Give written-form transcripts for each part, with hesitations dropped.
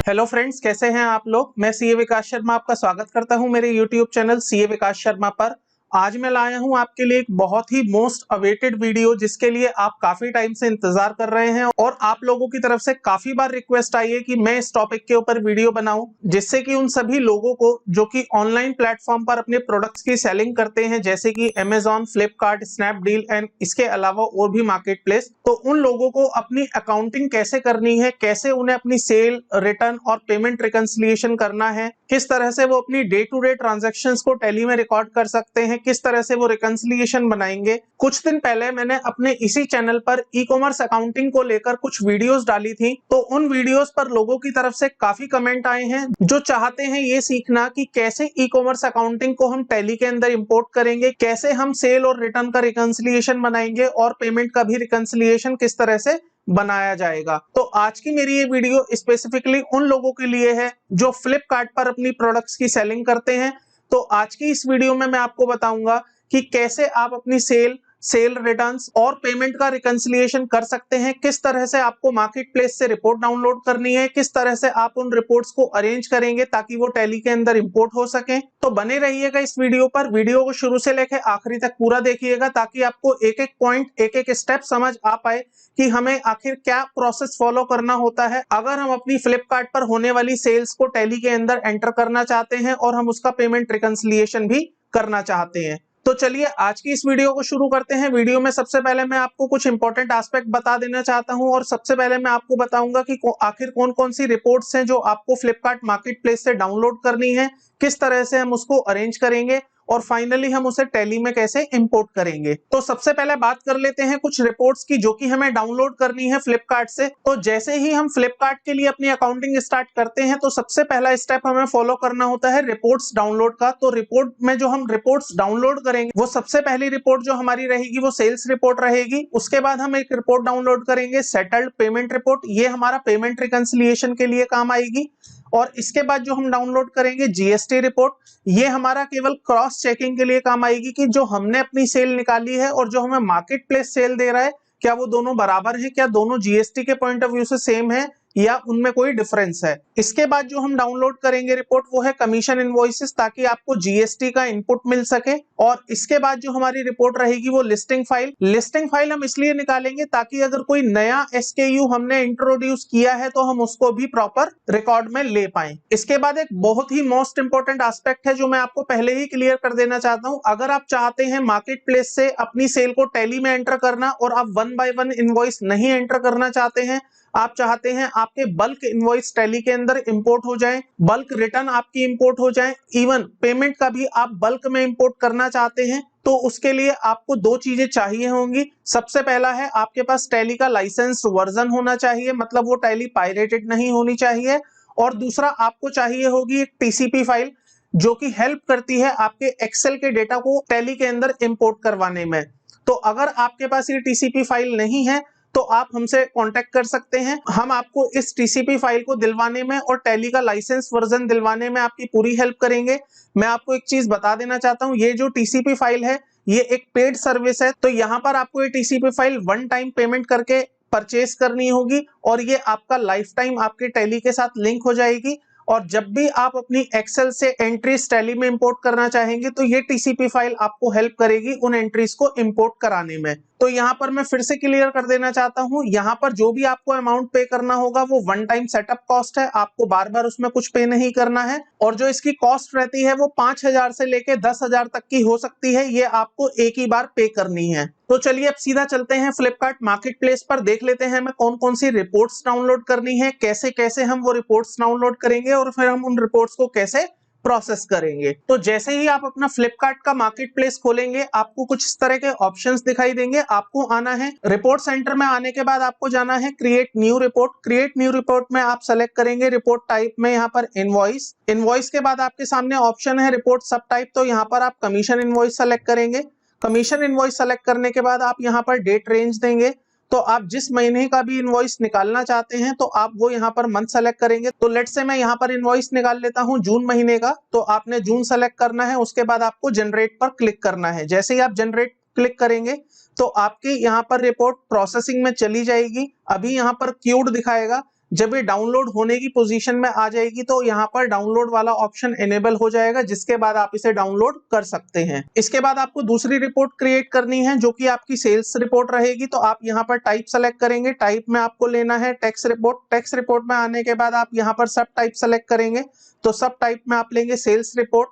Hello friends, कैसे हैं आप लोग। मैं सीए विकास शर्मा आपका स्वागत करता हूं मेरे यूट्यूब चैनल सीए विकास शर्मा पर। आज मैं लाया हूं आपके लिए एक बहुत ही मोस्ट अवेटेड वीडियो, जिसके लिए आप काफी टाइम से इंतजार कर रहे हैं और आप लोगों की तरफ से काफी बार रिक्वेस्ट आई है कि मैं इस टॉपिक के ऊपर वीडियो बनाऊं, जिससे कि उन सभी लोगों को जो कि ऑनलाइन प्लेटफॉर्म पर अपने प्रोडक्ट्स की सेलिंग करते हैं, जैसे कि अमेजॉन, फ्लिपकार्ट, स्नैपडील एंड इसके अलावा और भी मार्केट प्लेस, तो उन लोगों को अपनी अकाउंटिंग कैसे करनी है, कैसे उन्हें अपनी सेल, रिटर्न और पेमेंट रिकंसिलिएशन करना है, किस तरह से वो अपनी डे टू डे ट्रांजैक्शंस को टैली में रिकॉर्ड कर सकते हैं, किस तरह से वो रिकंसिलिएशन बनाएंगे। कुछ दिन पहले मैंने अपने इसी चैनल पर ई कॉमर्स अकाउंटिंग को लेकर कुछ वीडियोस डाली थी, तो उन वीडियोस पर लोगों की तरफ से काफी कमेंट आए हैं जो चाहते हैं ये सीखना कि कैसे ई कॉमर्स अकाउंटिंग को हम टैली के अंदर इंपोर्ट करेंगे, कैसे हम सेल और रिटर्न का रिकंसिलिएशन बनाएंगे और पेमेंट का भी रिकंसिलिएशन किस तरह से बनाया जाएगा। तो आज की मेरी ये वीडियो स्पेसिफिकली उन लोगों के लिए है जो फ्लिपकार्ट पर अपनी प्रोडक्ट्स की सेलिंग करते हैं। तो आज की इस वीडियो में मैं आपको बताऊंगा कि कैसे आप अपनी सेल रिटर्न्स और पेमेंट का रिकंसिलिएशन कर सकते हैं, किस तरह से आपको मार्केट प्लेस से रिपोर्ट डाउनलोड करनी है, किस तरह से आप उन रिपोर्ट्स को अरेंज करेंगे ताकि वो टैली के अंदर इंपोर्ट हो सके। तो बने रहिएगा इस वीडियो पर, वीडियो को शुरू से लेकर आखिरी तक पूरा देखिएगा ताकि आपको एक एक पॉइंट, एक एक स्टेप समझ आ पाए कि हमें आखिर क्या प्रोसेस फॉलो करना होता है अगर हम अपनी फ्लिपकार्ट पर होने वाली सेल्स को टैली के अंदर एंटर करना चाहते हैं और हम उसका पेमेंट रिकंसिलिएशन भी करना चाहते हैं। तो चलिए आज की इस वीडियो को शुरू करते हैं। वीडियो में सबसे पहले मैं आपको कुछ इंपॉर्टेंट एस्पेक्ट बता देना चाहता हूं और सबसे पहले मैं आपको बताऊंगा कि आखिर कौन कौन सी रिपोर्ट्स हैं जो आपको फ्लिपकार्ट मार्केट प्लेस से डाउनलोड करनी है, किस तरह से हम उसको अरेंज करेंगे और फाइनली हम उसे टैली में कैसे इंपोर्ट करेंगे। तो सबसे पहले बात कर लेते हैं कुछ रिपोर्ट्स की जो कि हमें डाउनलोड करनी है फ्लिपकार्ट से। तो जैसे ही हम फ्लिपकार्ट के लिए अपनी अकाउंटिंग स्टार्ट करते हैं तो सबसे पहला स्टेप हमें फॉलो करना होता है रिपोर्ट्स डाउनलोड का। तो रिपोर्ट में जो हम रिपोर्ट्स डाउनलोड करेंगे वो सबसे पहली रिपोर्ट जो हमारी रहेगी वो सेल्स रिपोर्ट रहेगी। उसके बाद हम एक रिपोर्ट डाउनलोड करेंगे सेटल्ड पेमेंट रिपोर्ट, ये हमारा पेमेंट रिकंसिलिएशन के लिए काम आएगी। और इसके बाद जो हम डाउनलोड करेंगे जीएसटी रिपोर्ट, ये हमारा केवल क्रॉस चेकिंग के लिए काम आएगी कि जो हमने अपनी सेल निकाली है और जो हमें मार्केट प्लेस सेल दे रहा है क्या वो दोनों बराबर है, क्या दोनों जीएसटी के पॉइंट ऑफ व्यू से सेम है या उनमें कोई डिफरेंस है। इसके बाद जो हम डाउनलोड करेंगे रिपोर्ट वो है कमीशन इनवॉइसेस, ताकि आपको जीएसटी का इनपुट मिल सके। और इसके बाद जो हमारी रिपोर्ट रहेगी वो लिस्टिंग फाइल हम इसलिए निकालेंगे ताकि अगर कोई नया एसकेयू हमने इंट्रोड्यूस किया है तो हम उसको भी प्रॉपर रिकॉर्ड में ले पाए। इसके बाद एक बहुत ही मोस्ट इंपोर्टेंट एस्पेक्ट है जो मैं आपको पहले ही क्लियर कर देना चाहता हूं। अगर आप चाहते हैं मार्केट प्लेस से अपनी सेल को टैली में एंटर करना और आप 1 बाय 1 इनवॉइस नहीं एंटर करना चाहते हैं, आप चाहते हैं आपके बल्क इनवॉइस टैली के अंदर इंपोर्ट हो जाए, बल्क रिटर्न आपकी इंपोर्ट हो जाए, इवन पेमेंट का भी आप बल्क में इंपोर्ट करना चाहते हैं, तो उसके लिए आपको दो चीजें चाहिए होंगी। सबसे पहला है आपके पास टैली का लाइसेंस्ड वर्जन होना चाहिए, मतलब वो टैली पायरेटेड नहीं होनी चाहिए। और दूसरा आपको चाहिए होगी एक टीसीपी फाइल जो कि हेल्प करती है आपके एक्सेल के डेटा को टैली के अंदर इंपोर्ट करवाने में। तो अगर आपके पास ये टीसीपी फाइल नहीं है तो आप हमसे कांटेक्ट कर सकते हैं, हम आपको इस टीसीपी फाइल को दिलवाने में और टैली का लाइसेंस वर्जन दिलवाने में आपकी पूरी हेल्प करेंगे। मैं आपको एक चीज बता देना चाहता हूं, ये जो टीसीपी फाइल है ये एक पेड सर्विस है, तो यहाँ पर आपको ये टीसीपी फाइल 1 टाइम पेमेंट करके परचेस करनी होगी और ये आपका लाइफ टाइम आपके टैली के साथ लिंक हो जाएगी। और जब भी आप अपनी एक्सेल से एंट्रीज टैली में इंपोर्ट करना चाहेंगे तो ये टीसीपी फाइल आपको हेल्प करेगी उन एंट्रीज को इंपोर्ट कराने में। तो यहाँ पर मैं फिर से क्लियर कर देना चाहता हूँ, यहाँ पर जो भी आपको अमाउंट पे करना होगा वो 1 टाइम सेटअप कॉस्ट है, आपको बार बार उसमें कुछ पे नहीं करना है। और जो इसकी कॉस्ट रहती है वो 5,000 से लेके 10,000 तक की हो सकती है, ये आपको एक ही बार पे करनी है। तो चलिए अब सीधा चलते हैं फ्लिपकार्ट मार्केट प्लेस पर, देख लेते हैं हमें कौन कौन सी रिपोर्ट्स डाउनलोड करनी है, कैसे कैसे हम वो रिपोर्ट्स डाउनलोड करेंगे और फिर हम उन रिपोर्ट्स को कैसे प्रोसेस करेंगे। तो जैसे ही आप अपना फ्लिपकार्ट का मार्केट प्लेस खोलेंगे आपको कुछ इस तरह के ऑप्शंस दिखाई देंगे। आपको आना है रिपोर्ट सेंटर में, आने के बाद आपको जाना है create new report. Create new report में आप सेलेक्ट करेंगे रिपोर्ट टाइप में यहाँ पर इनवॉइस। इनवॉइस के बाद आपके सामने ऑप्शन है रिपोर्ट सब टाइप, तो यहाँ पर आप कमीशन इनवॉइस सेलेक्ट करेंगे। कमीशन इनवॉइस सेलेक्ट करने के बाद आप यहाँ पर डेट रेंज देंगे, तो आप जिस महीने का भी इनवॉइस निकालना चाहते हैं तो आप वो यहाँ पर मंथ सेलेक्ट करेंगे। तो लेट से मैं यहाँ पर इनवॉइस निकाल लेता हूँ जून महीने का, तो आपने जून सेलेक्ट करना है। उसके बाद आपको जनरेट पर क्लिक करना है। जैसे ही आप जनरेट क्लिक करेंगे तो आपकी यहाँ पर रिपोर्ट प्रोसेसिंग में चली जाएगी। अभी यहाँ पर क्यूड दिखाएगा, जब ये डाउनलोड होने की पोजीशन में आ जाएगी तो यहाँ पर डाउनलोड वाला ऑप्शन एनेबल हो जाएगा, जिसके बाद आप इसे डाउनलोड कर सकते हैं। इसके बाद आपको दूसरी रिपोर्ट क्रिएट करनी है जो कि आपकी सेल्स रिपोर्ट रहेगी। तो आप यहाँ पर टाइप सेलेक्ट करेंगे, टाइप में आपको लेना है टेक्स्ट रिपोर्ट। टेक्स्ट रिपोर्ट में आने के बाद आप यहाँ पर सब टाइप सेलेक्ट करेंगे, तो सब टाइप में आप लेंगे सेल्स रिपोर्ट।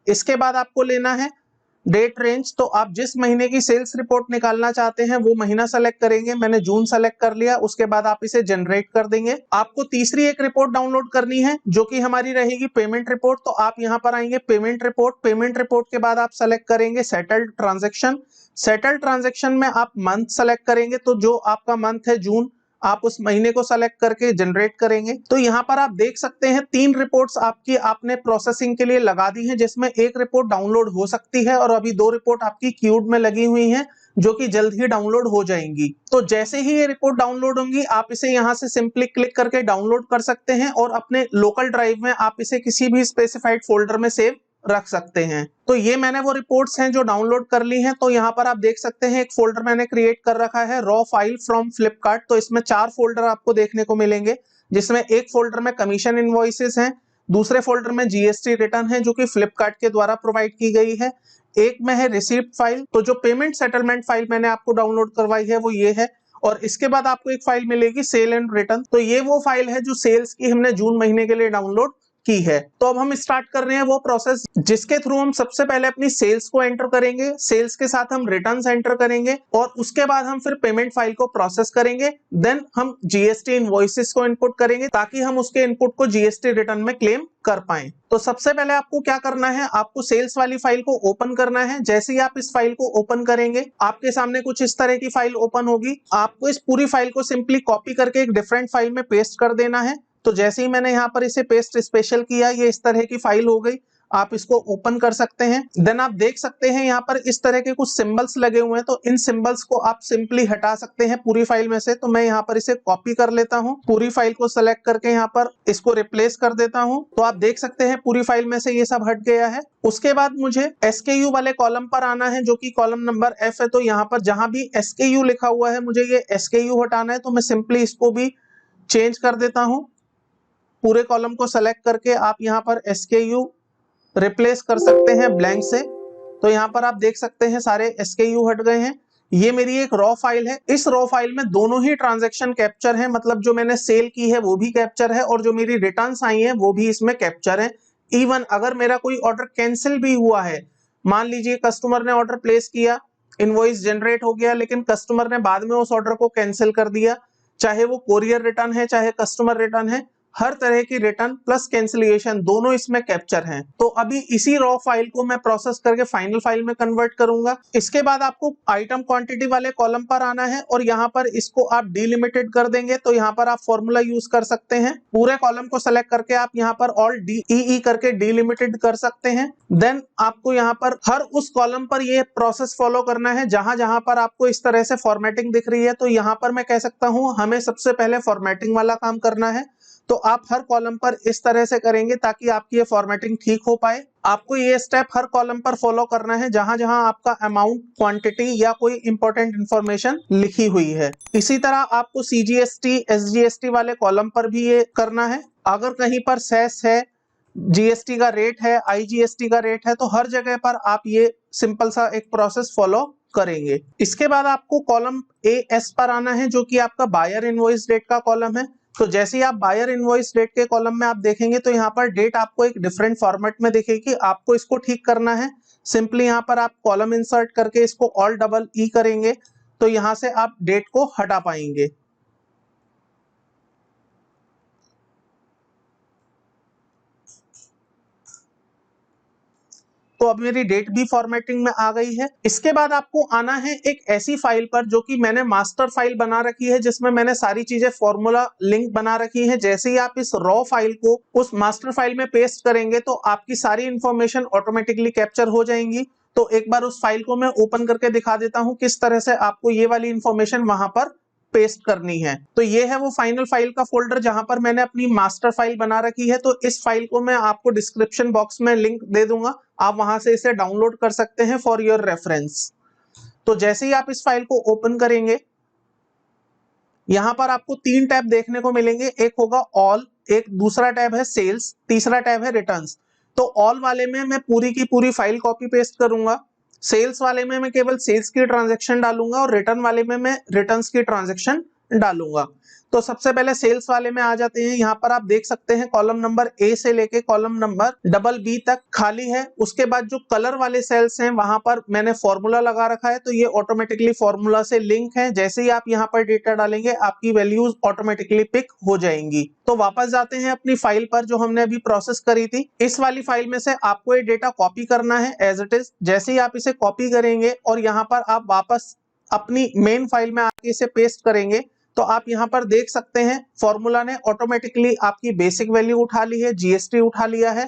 इसके बाद आपको लेना है डेट रेंज, तो आप जिस महीने की सेल्स रिपोर्ट निकालना चाहते हैं वो महीना सेलेक्ट करेंगे। मैंने जून सेलेक्ट कर लिया। उसके बाद आप इसे जनरेट कर देंगे। आपको तीसरी एक रिपोर्ट डाउनलोड करनी है जो कि हमारी रहेगी पेमेंट रिपोर्ट। तो आप यहाँ पर आएंगे पेमेंट रिपोर्ट। पेमेंट रिपोर्ट के बाद आप सेलेक्ट करेंगे सेटल्ड ट्रांजेक्शन। सेटल्ड ट्रांजेक्शन में आप मंथ सेलेक्ट करेंगे, तो जो आपका मंथ है जून, आप उस महीने को सेलेक्ट करके जनरेट करेंगे। तो यहाँ पर आप देख सकते हैं 3 रिपोर्ट्स आपकी आपने प्रोसेसिंग के लिए लगा दी हैं, जिसमें एक रिपोर्ट डाउनलोड हो सकती है और अभी 2 रिपोर्ट आपकी क्यूड में लगी हुई हैं जो कि जल्द ही डाउनलोड हो जाएंगी। तो जैसे ही ये रिपोर्ट डाउनलोड होंगी आप इसे यहाँ से सिंपली क्लिक करके डाउनलोड कर सकते हैं और अपने लोकल ड्राइव में आप इसे किसी भी स्पेसिफाइड फोल्डर में सेव रख सकते हैं। तो ये मैंने वो रिपोर्ट्स हैं जो डाउनलोड कर ली हैं। तो यहाँ पर आप देख सकते हैं एक फोल्डर मैंने क्रिएट कर रखा है रॉ फाइल फ्रॉम फ्लिपकार्ट। तो इसमें 4 फोल्डर आपको देखने को मिलेंगे, जिसमें एक फोल्डर में कमीशन इनवॉइसेस हैं, दूसरे फोल्डर में जीएसटी रिटर्न है जो कि फ्लिपकार्ट के द्वारा प्रोवाइड की गई है, एक में है रिसीप्ट फाइल। तो जो पेमेंट सेटलमेंट फाइल मैंने आपको डाउनलोड करवाई है वो ये है। और इसके बाद आपको एक फाइल मिलेगी सेल एंड रिटर्न। तो ये वो फाइल है जो सेल्स की हमने जून महीने के लिए डाउनलोड की है। तो अब हम स्टार्ट कर रहे हैं वो प्रोसेस जिसके थ्रू हम सबसे पहले अपनी सेल्स को एंटर करेंगे, सेल्स के साथ हम रिटर्न्स एंटर करेंगे और उसके बाद हम फिर पेमेंट फाइल को प्रोसेस करेंगे। देन हम जीएसटी इनवॉइसेस को इनपुट करेंगे ताकि हम उसके इनपुट को जीएसटी रिटर्न में क्लेम कर पाए। तो सबसे पहले आपको क्या करना है, आपको सेल्स वाली फाइल को ओपन करना है। जैसे ही आप इस फाइल को ओपन करेंगे आपके सामने कुछ इस तरह की फाइल ओपन होगी। आपको इस पूरी फाइल को सिंपली कॉपी करके एक डिफरेंट फाइल में पेस्ट कर देना है। तो जैसे ही मैंने यहाँ पर इसे पेस्ट स्पेशल किया, ये इस तरह की फाइल हो गई। आप इसको ओपन कर सकते हैं। देन आप देख सकते हैं यहाँ पर इस तरह के कुछ सिंबल्स लगे हुए हैं, तो इन सिंबल्स को आप सिंपली हटा सकते हैं पूरी फाइल में से। तो मैं यहाँ पर इसे कॉपी कर लेता हूँ, पूरी फाइल को सेलेक्ट करके यहाँ पर इसको रिप्लेस कर देता हूँ। तो आप देख सकते हैं पूरी फाइल में से ये सब हट गया है। उसके बाद मुझे SKU वाले कॉलम पर आना है जो कि कॉलम नंबर F है। तो यहाँ पर जहां भी SKU लिखा हुआ है मुझे ये SKU हटाना है। तो मैं सिंपली इसको भी चेंज कर देता हूँ। पूरे कॉलम को सेलेक्ट करके आप यहाँ पर SKU रिप्लेस कर सकते हैं ब्लैंक से। तो यहाँ पर आप देख सकते हैं सारे SKU हट गए हैं। ये मेरी एक रॉ फाइल है। इस रॉ फाइल में दोनों ही ट्रांजैक्शन कैप्चर है, मतलब जो मैंने सेल की है वो भी कैप्चर है और जो मेरी रिटर्न्स आई हैं वो भी इसमें कैप्चर है। इवन अगर मेरा कोई ऑर्डर कैंसिल भी हुआ है, मान लीजिए कस्टमर ने ऑर्डर प्लेस किया, इनवॉइस जनरेट हो गया, लेकिन कस्टमर ने बाद में उस ऑर्डर को कैंसिल कर दिया, चाहे वो कोरियर रिटर्न है चाहे कस्टमर रिटर्न है, हर तरह की रिटर्न प्लस कैंसिलेशन दोनों इसमें कैप्चर हैं। तो अभी इसी रॉ फाइल को मैं प्रोसेस करके फाइनल फाइल में कन्वर्ट करूंगा। इसके बाद आपको आइटम क्वांटिटी वाले कॉलम पर आना है और यहाँ पर इसको आप डिलिमिटेड कर देंगे। तो यहाँ पर आप फॉर्मूला यूज कर सकते हैं। पूरे कॉलम को सेलेक्ट करके आप यहाँ पर ऑल DEE करके डिलिमिटेड कर सकते हैं। देन आपको यहाँ पर हर उस कॉलम पर ये प्रोसेस फॉलो करना है जहां जहां पर आपको इस तरह से फॉर्मेटिंग दिख रही है। तो यहाँ पर मैं कह सकता हूँ हमें सबसे पहले फॉर्मेटिंग वाला काम करना है। तो आप हर कॉलम पर इस तरह से करेंगे ताकि आपकी ये फॉर्मेटिंग ठीक हो पाए। आपको ये स्टेप हर कॉलम पर फॉलो करना है जहां जहां आपका अमाउंट, क्वांटिटी या कोई इंपॉर्टेंट इंफॉर्मेशन लिखी हुई है। इसी तरह आपको CGST, SGST वाले कॉलम पर भी ये करना है। अगर कहीं पर सेस है, GST का रेट है, IGST का रेट है, तो हर जगह पर आप ये सिंपल सा एक प्रोसेस फॉलो करेंगे। इसके बाद आपको कॉलम AS पर आना है जो कि आपका बायर इनवॉइस डेट का कॉलम है। तो जैसे ही आप बायर इनवॉइस डेट के कॉलम में आप देखेंगे तो यहाँ पर डेट आपको एक डिफरेंट फॉर्मेट में दिखेगी। आपको इसको ठीक करना है। सिंपली यहाँ पर आप कॉलम इंसर्ट करके इसको Alt+E करेंगे तो यहाँ से आप डेट को हटा पाएंगे। तो अब मेरी डेट भी फॉर्मेटिंग में आ गई है। इसके बाद आपको आना है एक ऐसी फाइल पर जो कि मैंने मास्टर फाइल बना रखी है, जिसमें मैंने सारी चीजें फॉर्मूला लिंक बना रखी है। जैसे ही आप इस रॉ फाइल को उस मास्टर फाइल में पेस्ट करेंगे तो आपकी सारी इंफॉर्मेशन ऑटोमेटिकली कैप्चर हो जाएंगी। तो एक बार उस फाइल को मैं ओपन करके दिखा देता हूं किस तरह से आपको ये वाली इंफॉर्मेशन वहां पर पेस्ट करनी है। तो ये है वो फाइनल फाइल का फोल्डर जहां पर मैंने अपनी मास्टर फाइल बना रखी है। तो इस फाइल को मैं आपको डिस्क्रिप्शन बॉक्स में लिंक दे दूंगा, आप वहां से इसे डाउनलोड कर सकते हैं फॉर योर रेफरेंस। तो जैसे ही आप इस फाइल को ओपन करेंगे, यहाँ पर आपको 3 टैब देखने को मिलेंगे, एक होगा ऑल, एक दूसरा टैब है सेल्स, तीसरा टैब है रिटर्न्स। तो ऑल वाले में मैं पूरी की पूरी फाइल कॉपी पेस्ट करूंगा, सेल्स वाले में मैं केवल सेल्स की ट्रांजैक्शन डालूंगा और रिटर्न वाले में मैं रिटर्न्स की ट्रांजैक्शन डालूंगा। तो सबसे पहले सेल्स वाले में आ जाते हैं। यहाँ पर आप देख सकते हैं कॉलम नंबर ए से लेके कॉलम नंबर डबल बी तक खाली है। उसके बाद जो कलर वाले सेल्स हैं वहां पर मैंने फॉर्मूला लगा रखा है, तो ये ऑटोमेटिकली फॉर्मूला से लिंक है। जैसे ही आप यहाँ पर डेटा डालेंगे आपकी वैल्यूज ऑटोमेटिकली पिक हो जाएंगी। तो वापस जाते हैं अपनी फाइल पर जो हमने अभी प्रोसेस करी थी। इस वाली फाइल में से आपको ये डेटा कॉपी करना है एज इट इज। जैसे ही आप इसे कॉपी करेंगे और यहाँ पर आप वापस अपनी मेन फाइल में आके इसे पेस्ट करेंगे तो आप यहाँ पर देख सकते हैं फॉर्मूला ने ऑटोमेटिकली आपकी बेसिक वैल्यू उठा ली है, जीएसटी उठा लिया है,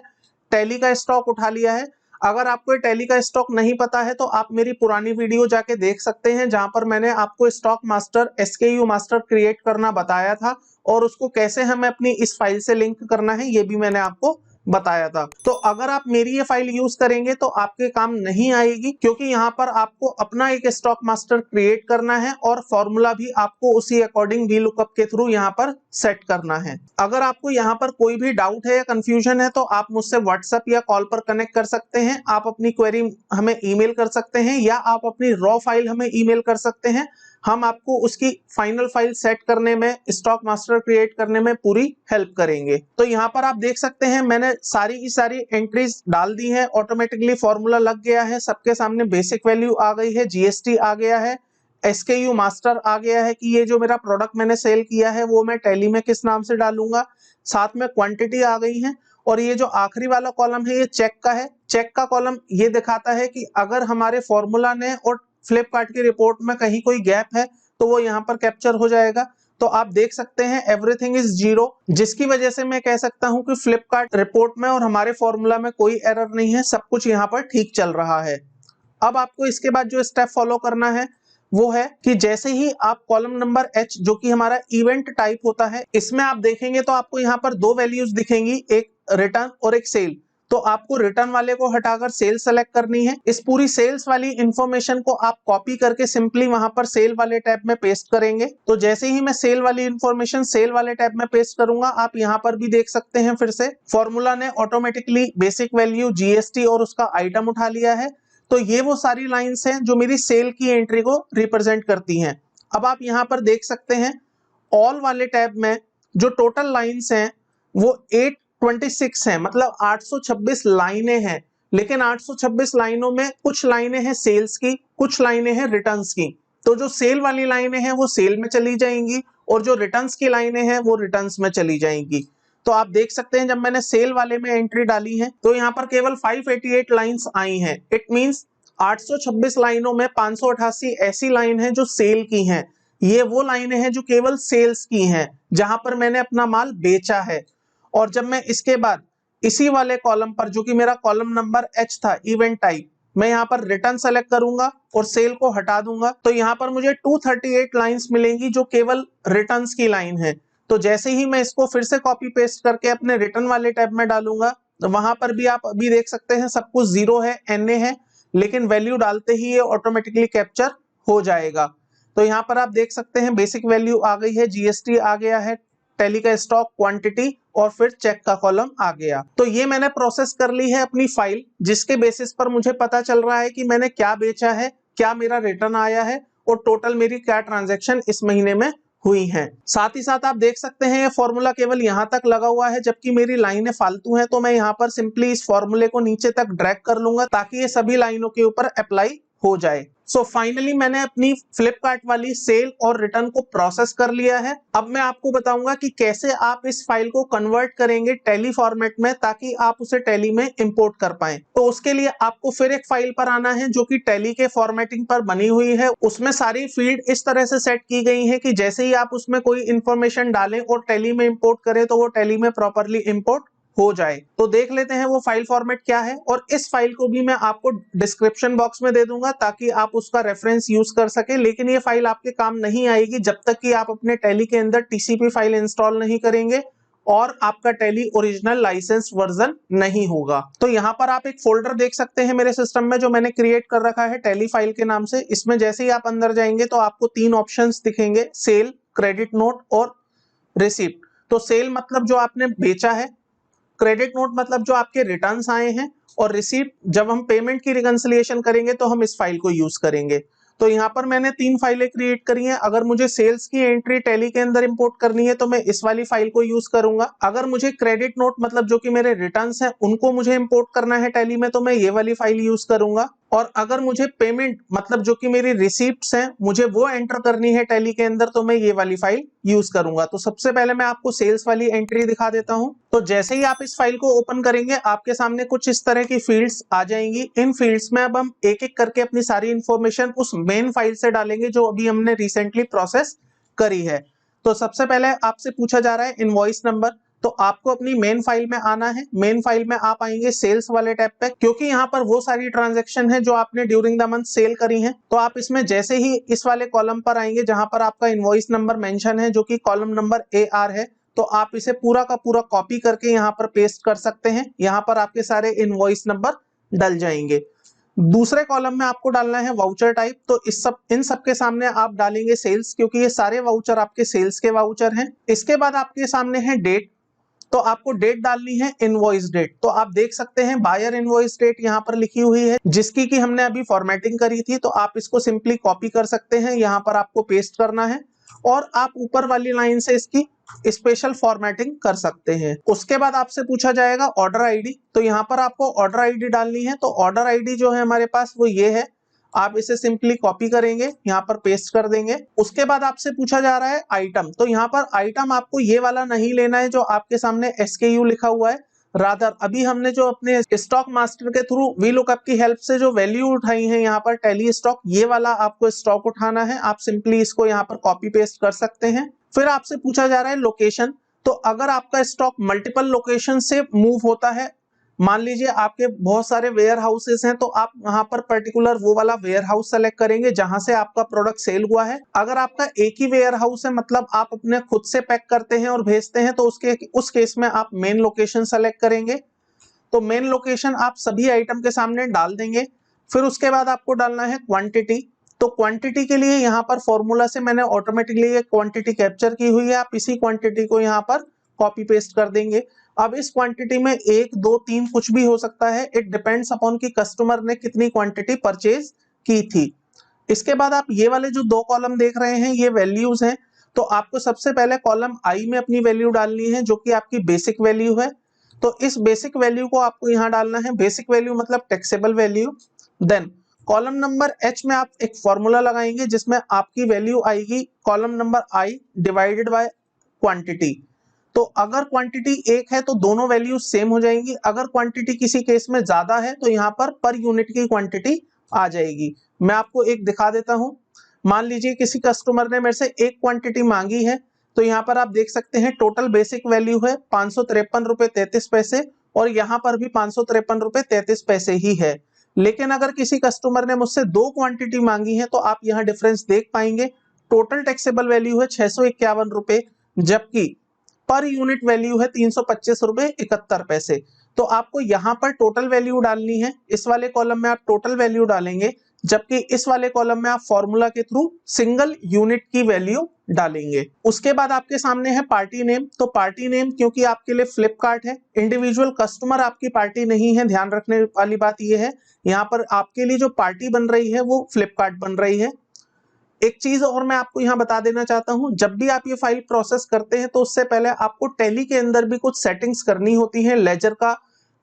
टैली का स्टॉक उठा लिया है। अगर आपको टैली का स्टॉक नहीं पता है तो आप मेरी पुरानी वीडियो जाके देख सकते हैं जहां पर मैंने आपको stock master SKU master create करना बताया था और उसको कैसे हमें अपनी इस फाइल से लिंक करना है ये भी मैंने आपको बताया था। तो अगर आप मेरी ये फाइल यूज करेंगे तो आपके काम नहीं आएगी, क्योंकि यहाँ पर आपको अपना एक स्टॉक मास्टर क्रिएट करना है और फॉर्मूला भी आपको उसी अकॉर्डिंग VLOOKUP के थ्रू यहाँ पर सेट करना है। अगर आपको यहाँ पर कोई भी डाउट है या कंफ्यूजन है तो आप मुझसे व्हाट्सएप या कॉल पर कनेक्ट कर सकते हैं। आप अपनी क्वेरी हमें ईमेल कर सकते हैं या आप अपनी रॉ फाइल हमें ईमेल कर सकते हैं। हम आपको उसकी फाइनल फाइल सेट करने में, स्टॉक मास्टर क्रिएट करने में पूरी हेल्प करेंगे। तो यहाँ पर आप देख सकते हैं मैंने सारी की सारी एंट्रीज डाल दी है, ऑटोमेटिकली फॉर्मूला लग गया है, सबके सामने बेसिक वैल्यू आ गई है, जीएसटी आ गया है, SKU मास्टर आ गया है कि ये जो मेरा प्रोडक्ट मैंने सेल किया है वो मैं टैली में किस नाम से डालूंगा, साथ में क्वांटिटी आ गई है। और ये जो आखिरी वाला कॉलम है ये चेक का है। चेक का कॉलम ये दिखाता है कि अगर हमारे फॉर्मूला ने और फ्लिपकार्ट की रिपोर्ट में कहीं कोई गैप है तो वो यहाँ पर कैप्चर हो जाएगा। तो आप देख सकते हैं एवरीथिंग इज जीरो, जिसकी वजह से मैं कह सकता हूं कि फ्लिपकार्ट रिपोर्ट में और हमारे फॉर्मूला में कोई एरर नहीं है, सब कुछ यहाँ पर ठीक चल रहा है। अब आपको इसके बाद जो स्टेप फॉलो करना है वो है कि जैसे ही आप कॉलम नंबर H जो कि हमारा इवेंट टाइप होता है, इसमें आप देखेंगे तो आपको यहाँ पर 2 वैल्यूज दिखेंगी, एक रिटर्न और एक सेल। तो आपको रिटर्न वाले को हटाकर सेल सेलेक्ट करनी है। इस पूरी सेल्स वाली इंफॉर्मेशन को आप कॉपी करके सिंपली वहां पर सेल वाले टैब में पेस्ट करेंगे। तो जैसे ही मैं सेल वाली इंफॉर्मेशन सेल वाले टैब में पेस्ट करूंगा, आप यहाँ पर भी देख सकते हैं फिर से फॉर्मूला ने ऑटोमेटिकली बेसिक वैल्यू, जीएसटी और उसका आइटम उठा लिया है। तो ये वो सारी लाइंस हैं जो मेरी सेल की एंट्री को रिप्रेजेंट करती हैं। अब आप यहाँ पर देख सकते हैं ऑल वाले टैब में जो टोटल लाइंस हैं वो 826 हैं, मतलब 826 लाइनें हैं। लेकिन 826 लाइनों में कुछ लाइनें हैं सेल्स की, कुछ लाइनें हैं रिटर्न्स की। तो जो सेल वाली लाइनें हैं वो सेल में चली जाएंगी और जो रिटर्न्स की लाइनें हैं वो रिटर्न्स में चली जाएंगी। तो आप देख सकते हैं जब मैंने सेल वाले में एंट्री डाली है तो यहाँ पर केवल 588 लाइंस आई हैं। इट मींस 826 लाइनों में 588 ऐसी लाइन है जो सेल की हैं। ये वो लाइनें हैं जो केवल सेल्स की हैं, जहां पर मैंने अपना माल बेचा है। और जब मैं इसके बाद इसी वाले कॉलम पर जो कि मेरा कॉलम नंबर H था, इवेंट टाइप, मैं यहाँ पर रिटर्न सेलेक्ट करूंगा और सेल को हटा दूंगा तो यहाँ पर मुझे 238 लाइंस मिलेंगी जो केवल रिटर्न्स की लाइन है। तो जैसे ही मैं इसको फिर से कॉपी पेस्ट करके अपने रिटर्न वाले टैब में डालूंगा तो वहां पर भी आप अभी देख सकते हैं सब कुछ जीरो है, NA है, लेकिन वैल्यू डालते ही ये ऑटोमेटिकली कैप्चर हो जाएगा। तो यहाँ पर आप देख सकते हैं बेसिक वैल्यू आ गई है, जीएसटी आ गया है, टैली का स्टॉक, क्वांटिटी और फिर चेक का कॉलम आ गया। तो ये मैंने प्रोसेस कर ली है अपनी फाइल, जिसके बेसिस पर मुझे पता चल रहा है कि मैंने क्या बेचा है, क्या मेरा रिटर्न आया है और टोटल मेरी क्या ट्रांजैक्शन इस महीने में हुई हैं। साथ ही साथ आप देख सकते हैं ये फॉर्मूला केवल यहाँ तक लगा हुआ है, जबकि मेरी लाइनें फालतू हैं। तो मैं यहाँ पर सिंपली इस फॉर्मूले को नीचे तक ड्रैग कर लूंगा ताकि ये सभी लाइनों के ऊपर अप्लाई हो जाए। सो फाइनली मैंने अपनी फ्लिपकार्ट वाली सेल और रिटर्न को प्रोसेस कर लिया है। अब मैं आपको बताऊंगा कि कैसे आप इस फाइल को कन्वर्ट करेंगे टैली फॉर्मेट में ताकि आप उसे टैली में इंपोर्ट कर पाएं। तो उसके लिए आपको फिर एक फाइल पर आना है जो कि टैली के फॉर्मेटिंग पर बनी हुई है। उसमें सारी फील्ड इस तरह से सेट की गई है कि जैसे ही आप उसमें कोई इंफॉर्मेशन डालें और टैली में इंपोर्ट करें तो वो टैली में प्रॉपरली इंपोर्ट हो जाए। तो देख लेते हैं वो फाइल फॉर्मेट क्या है, और इस फाइल को भी मैं आपको डिस्क्रिप्शन बॉक्स में दे दूंगा ताकि आप उसका रेफरेंस यूज कर सके। लेकिन ये फाइल आपके काम नहीं आएगी जब तक कि आप अपने टैली के अंदर TCP फाइल इंस्टॉल नहीं करेंगे और आपका टैली ओरिजिनल लाइसेंस वर्जन नहीं होगा। तो यहाँ पर आप एक फोल्डर देख सकते हैं मेरे सिस्टम में जो मैंने क्रिएट कर रखा है टैली फाइल के नाम से। इसमें जैसे ही आप अंदर जाएंगे तो आपको 3 ऑप्शंस दिखेंगे, सेल, क्रेडिट नोट और रिसीप्ट। तो सेल मतलब जो आपने बेचा है, क्रेडिट नोट मतलब जो आपके रिटर्न्स आए हैं, और रिसीप्ट जब हम पेमेंट की रिकंसिलिएशन करेंगे तो हम इस फाइल को यूज करेंगे। तो यहाँ पर मैंने 3 फाइलें क्रिएट करी हैं। अगर मुझे सेल्स की एंट्री टैली के अंदर इंपोर्ट करनी है तो मैं इस वाली फाइल को यूज करूंगा। अगर मुझे क्रेडिट नोट मतलब जो कि मेरे रिटर्न्स हैं उनको मुझे इंपोर्ट करना है टैली में तो मैं ये वाली फाइल यूज करूंगा। और अगर मुझे पेमेंट मतलब जो कि मेरी रिसीप्ट्स हैं मुझे वो एंटर करनी है टैली के अंदर तो मैं ये वाली फाइल यूज करूंगा। तो सबसे पहले मैं आपको सेल्स वाली एंट्री दिखा देता हूं। तो जैसे ही आप इस फाइल को ओपन करेंगे आपके सामने कुछ इस तरह की फील्ड्स आ जाएंगी। इन फील्ड्स में अब हम एक एक करके अपनी सारी इंफॉर्मेशन उस मेन फाइल से डालेंगे जो अभी हमने रिसेंटली प्रोसेस करी है। तो सबसे पहले आपसे पूछा जा रहा है इनवॉइस नंबर। तो आपको अपनी मेन फाइल में आना है। मेन फाइल में आप आएंगे सेल्स वाले टैब पे, क्योंकि यहाँ पर वो सारी ट्रांजैक्शन है जो आपने ड्यूरिंग द मंथ सेल करी हैं। तो आप इसमें जैसे ही इस वाले कॉलम पर आएंगे जहां पर आपका इनवॉइस नंबर मेंशन है जो कि कॉलम नंबर AR है, तो आप इसे पूरा का पूरा कॉपी करके यहाँ पर पेस्ट कर सकते हैं। यहाँ पर आपके सारे इनवॉइस नंबर डल जाएंगे। दूसरे कॉलम में आपको डालना है वाउचर टाइप। तो इन सब के सामने आप डालेंगे सेल्स, क्योंकि ये सारे वाउचर आपके सेल्स के वाउचर हैं। इसके बाद आपके सामने है डेट। तो आपको डेट डालनी है इनवॉइस डेट। तो आप देख सकते हैं बायर इनवॉइस डेट यहाँ पर लिखी हुई है जिसकी कि हमने अभी फॉर्मेटिंग करी थी। तो आप इसको सिंपली कॉपी कर सकते हैं, यहाँ पर आपको पेस्ट करना है और आप ऊपर वाली लाइन से इसकी स्पेशल फॉर्मेटिंग कर सकते हैं। उसके बाद आपसे पूछा जाएगा ऑर्डर आईडी। तो यहाँ पर आपको ऑर्डर आईडी डालनी है। तो ऑर्डर आईडी जो है हमारे पास वो ये है। आप इसे सिंपली कॉपी करेंगे, यहाँ पर पेस्ट कर देंगे। उसके बाद आपसे पूछा जा रहा है आइटम। तो यहाँ पर आइटम आपको ये वाला नहीं लेना है जो आपके सामने SKU लिखा हुआ है। रादर अभी हमने जो अपने स्टॉक मास्टर के थ्रू VLOOKUP की हेल्प से जो वैल्यू उठाई है यहाँ पर टैली स्टॉक, ये वाला आपको स्टॉक उठाना है। आप सिंपली इसको यहाँ पर कॉपी पेस्ट कर सकते हैं। फिर आपसे पूछा जा रहा है लोकेशन। तो अगर आपका स्टॉक मल्टीपल लोकेशन से मूव होता है, मान लीजिए आपके बहुत सारे वेयर हाउसेस हैं, तो आप वहां पर पर्टिकुलर वो वाला वेयर हाउस सेलेक्ट करेंगे जहां से आपका प्रोडक्ट सेल हुआ है। अगर आपका एक ही वेयर हाउस है मतलब आप अपने खुद से पैक करते हैं और भेजते हैं तो उस केस में आप मेन लोकेशन सेलेक्ट करेंगे। तो मेन लोकेशन आप सभी आइटम के सामने डाल देंगे। फिर उसके बाद आपको डालना है क्वांटिटी। तो क्वांटिटी के लिए यहाँ पर फॉर्मूला से मैंने ऑटोमेटिकली ये क्वांटिटी कैप्चर की हुई है। आप इसी क्वांटिटी को यहाँ पर कॉपी पेस्ट कर देंगे। अब इस क्वांटिटी में 1, 2, 3 कुछ भी हो सकता है। इट डिपेंड्स अपॉन कि कस्टमर ने कितनी क्वांटिटी परचेज की थी। इसके बाद आप ये वाले जो 2 कॉलम देख रहे हैं ये वैल्यूज हैं। तो आपको सबसे पहले कॉलम I में अपनी वैल्यू डालनी है जो कि आपकी बेसिक वैल्यू है। तो इस बेसिक वैल्यू को आपको यहाँ डालना है। बेसिक वैल्यू मतलब taxable value. Then column number H में आप एक फॉर्मूला लगाएंगे जिसमें आपकी वैल्यू आएगी column number I divided by quantity. तो अगर क्वांटिटी 1 है तो दोनों वैल्यू सेम हो जाएंगी। अगर क्वांटिटी किसी केस में ज्यादा है तो यहाँ पर यूनिट की क्वांटिटी आ जाएगी। मैं आपको एक दिखा देता हूं। मान लीजिए किसी कस्टमर ने मेरे से एक क्वांटिटी मांगी है। तो यहाँ पर आप देख सकते हैं टोटल बेसिक वैल्यू है 553 रुपए 33 पैसे और यहाँ पर भी 553 रुपए 33 पैसे ही है। लेकिन अगर किसी कस्टमर ने मुझसे 2 क्वांटिटी मांगी है तो आप यहाँ डिफरेंस देख पाएंगे। टोटल टैक्सेबल वैल्यू है 651 रुपए जबकि पर यूनिट वैल्यू है 325 रुपए 71 पैसे। तो आपको यहाँ पर टोटल वैल्यू डालनी है। इस वाले कॉलम में आप टोटल वैल्यू डालेंगे जबकि इस वाले कॉलम में आप फॉर्मूला के थ्रू सिंगल यूनिट की वैल्यू डालेंगे। उसके बाद आपके सामने है पार्टी नेम। तो पार्टी नेम क्योंकि आपके लिए फ्लिपकार्ट है, इंडिविजुअल कस्टमर आपकी पार्टी नहीं है। ध्यान रखने वाली बात यह है यहाँ पर आपके लिए जो पार्टी बन रही है वो फ्लिपकार्ट बन रही है। एक चीज और मैं आपको यहाँ बता देना चाहता हूँ, जब भी आप ये फाइल प्रोसेस करते हैं तो उससे पहले आपको टैली के अंदर भी कुछ सेटिंग्स करनी होती है। लेजर का